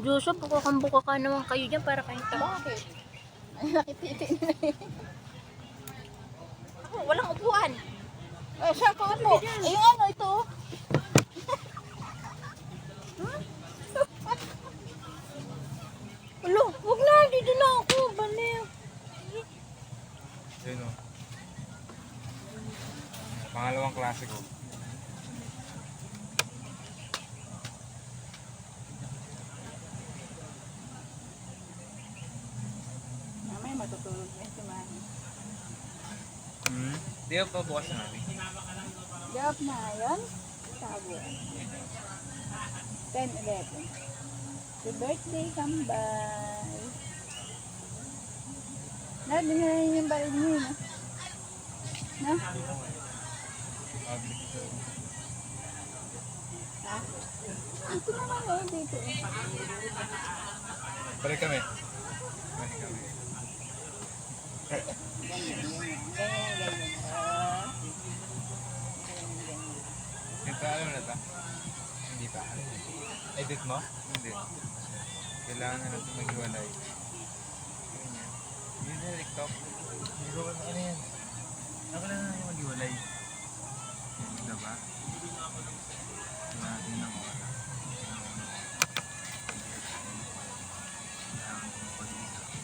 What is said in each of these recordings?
Joshua, buka ka naman kayo dyan para kayong tama. Bakit? Ay, nakititin na eh. Oh, walang upuan. Ay, saan ka po? Ay, yung ano, ito. Ulo, huwag na, dito na ako. Baliw. Yun o. Pangalawang klase ko. Mamaya matutulog na si Mami. Di ba pa bukas na natin? Gap na yun. Sabo. 10, 11. Happy birthday, kambal. Nadi na rin yung barin mo yun, no? Public to. Ha? Ito naman eh, dito eh. Balik kami. Balik kami. Ganyan. Ito alam na ta? Hindi pa. Edit mo? Hindi. Kailangan na natin maghiwalay. Ganyan. Hindi na TikTok. Hindi ko ano yan. Ako lang na yung maghiwalay. Hindi ba? Kailangan natin ng wala.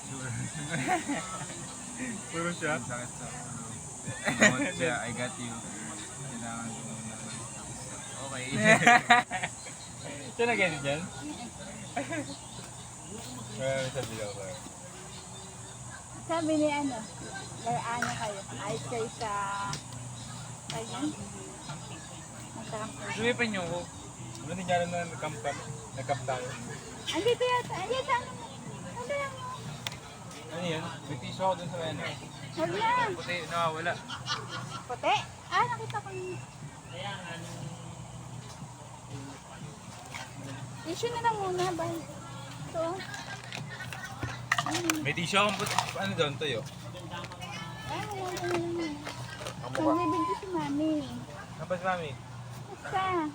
Sure. Puro siya? Sakit sa ulo. Gamot siya, I got you. Kailangan ko muna. Okay. Siya na-get dyan? Marami sa bilaw ko. Sabi ni ano, ano kayo? Ayos kayo sa... Kaya? Magkakampi. Sumipan niyo ako. Ano din niya na nag-camp tayo? Andito yata. Andito ano? Ano yan? Ano yan? May tissue ako dun sa ano. Huwag na. Puti, nakawala. Puti? Ah, nakita ko yun. Issue na lang muna ba? Ito. May tissue akong puti. Ano doon? Tuyo? Ay, wala ko na lang. Ang So, mukha. bibig ko si Mami. Kapag mami. Basta.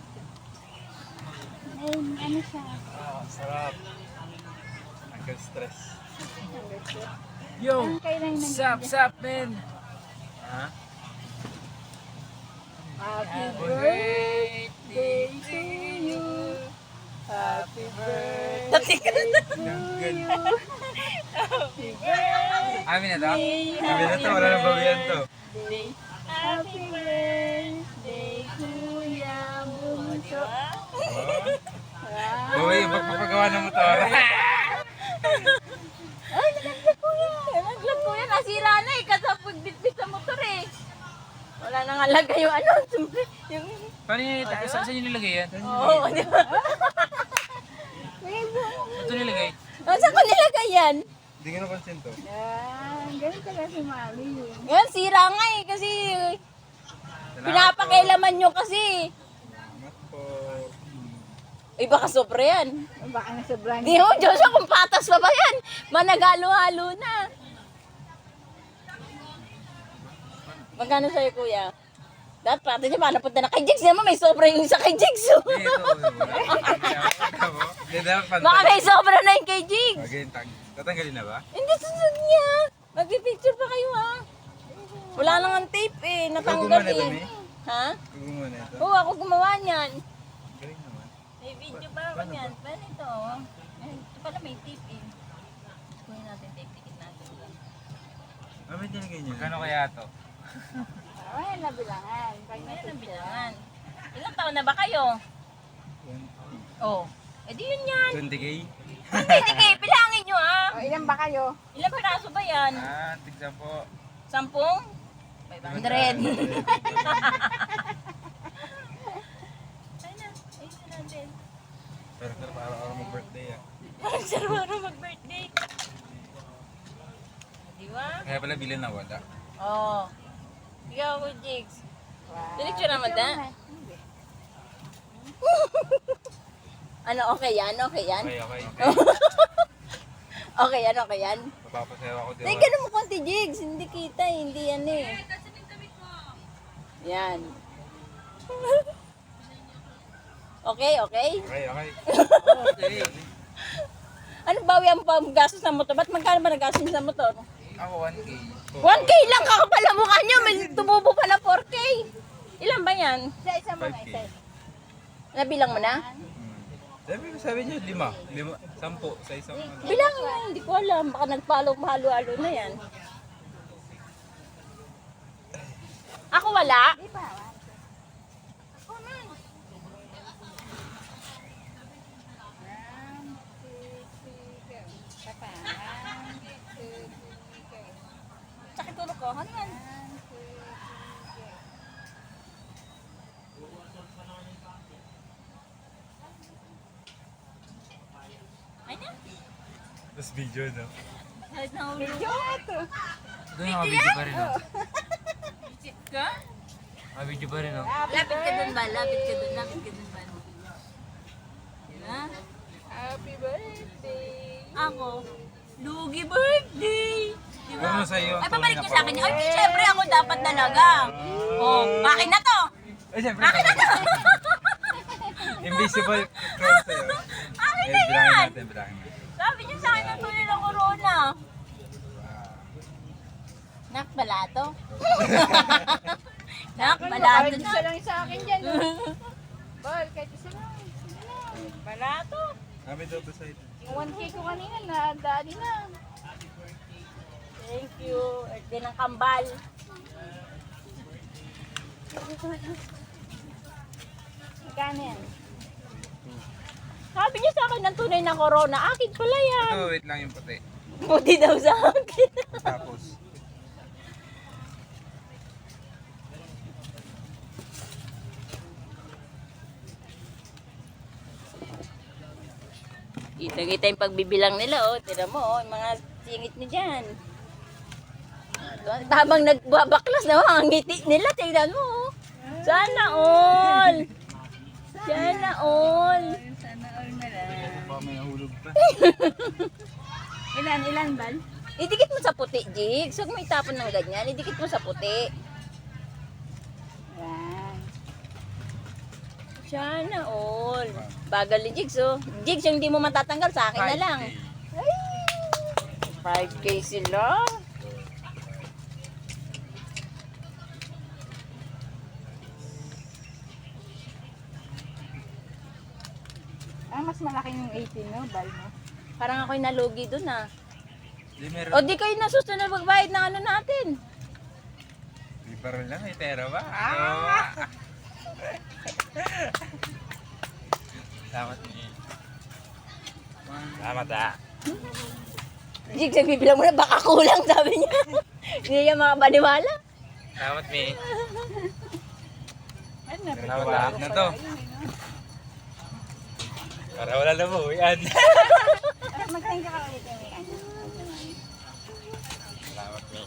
Ay, ano siya? Ah, sarap. Nagka-stress. Ang kailan Sup, man? Ha? Happy birthday to you. Happy birthday to you. Happy birthday. Amin na to? Amin na to, wala nang bawian to. Happy birthday, Kuya Bunso. Bawi, magpapagawa ng motor. Ay, nalaglag Kuya. Nalaglag Kuya, nasira na eh. Kasapag bitbit sa motor eh. Wala nang alaga yung ano. Yung... Paano yun? Saan nyo nilagay yan? Oo, di ba? Ito nilagay? Saan ko nilagay yan? Hindi ka napansin to. Yan, ganun talaga si Mami. Yan, sira nga eh. Kasi pinapakailaman nyo kasi. Salamat po. Iba ka sobra yan. Baka na sobrang... Di mo, Joshua, kung patas pa ba yan? Managalo-halo na. Magkano sa'yo, kuya? Dapat pati niya, napunta na kay Jigs. Naman may sobra yung isa kay Jigs. Hindi, ito. Hindi, dapat pantay. Baka may sobra na yung kay Jigs. Okay, tatanggalin na ba? Hindi, susunod niya. Magpipicture pa kayo, ha? Wala lang ang tape eh. Natanggal Ikaw gumawa eh. nito, Ha? Gumawa na ito. Oo, ako gumawa niyan. Galing naman. May video ba ako Paano niyan? Paano ito? Ito pala may tape eh. Kunin natin tape, tikit natin. Ah, may nilagay niyo. Kano kaya ito? Ay, nabilangan. Ayan ang bilangan. Ilang taon na ba kayo? Oh. Eh di yun yan. 20k? Hindi kayo, bilangin nyo ah. O, ilan ba kayo? Ilang piraso ba yan? Ah, tignan po. 10? 500. Ay na, ayun na natin. Pero para araw mag-birthday ah. Parang sarap mag-birthday. Di ba? Kaya pala bilhin na wala. Oo. Oh. Ikaw ko, Jigs. Wow. Diretso naman da. Hindi. Ano, okay yan? Okay yan? Okay, okay. Okay yan, okay yan? Mapapasayaw ako dito. Tay, ganun mo konti, Jigs. Hindi kita, hindi yan eh. Yan. Okay, okay? Okay, okay. Okay. Ano bawi ang panggastos ng motor? Ba't magkano ba nagastos niyo sa motor? Ako 1K. 1K lang kakapal ang mukha niyo. May tumubo pa ng 4K. Ilan ba yan? Isa mo na, 5K. isa. Nabilang mo na? Sabi niyo 5. 10 sa isang ano. Bilang nga, hindi ko alam. Baka nagpalo-halo-halo na yan. Ako wala. Di ba? Sakit tulog ko. Ano yan? Ay na. Tapos video, no? Kahit na ulo. Video ito. Doon ako video pa rin, no? Ka? Video pa rin, no? Lapit ka dun ba? Lapit ka dun. Lapit ka dun ba? Diba? Happy birthday. Ako. Lugi birthday! Diba? Ano sa'yo? Ay, papalik niyo sa akin. Ay, syempre ako dapat talaga. Oh, akin na to! Ay, siyempre. Invisible crown sa'yo. Akin Eh, na bilangin yan! natin, bilangin natin. Sabi niyo sa akin ng tuloy ng corona. Nak, balato. Nak, balato Kahit isa na. lang sa akin dyan. Bal, kahit isa lang. Balato. Kami daw ba sa'yo? Yung 1K ko kanina, nadali na. Thank you. Din ng kambal. Magkano yan? Sabi niyo sa akin ng tunay ng corona. Akin pala yan. Ito, wait lang yung puti. Buti daw sa akin. Tapos, Kita-kita yung pagbibilang nila, oh. Tira mo, oh. Yung mga singit ni dyan. Tamang nagbabaklas na, ang ngiti nila. Tingnan mo, oh. Sana all. Sana all. Sana all na lang. baka may nahulog pa. Ilan, Bal? Idikit mo sa puti, Jigs. Huwag mo itapon ng ganyan. Idikit mo sa puti. Yan. Sana all. Bagal ni Jigs, oh. Jigs, yung hindi mo matatanggal, sa akin na lang. 5K sila. Mas malaki yung 18, no? Bal mo. Parang ako'y nalugi dun, ah. Di meron. O di kayo nasusunod magbayad ng ano natin. Di pa rin lang, may pera ba? Salamat ni. Salamat ah. Jigs, nagbibilang mo na, baka kulang, sabi niya. Hindi niya makapaniwala. Salamat mi. Ano, Salamat na to. Para wala na mo, yan. Mag-thank ka ulit. Salamat mi.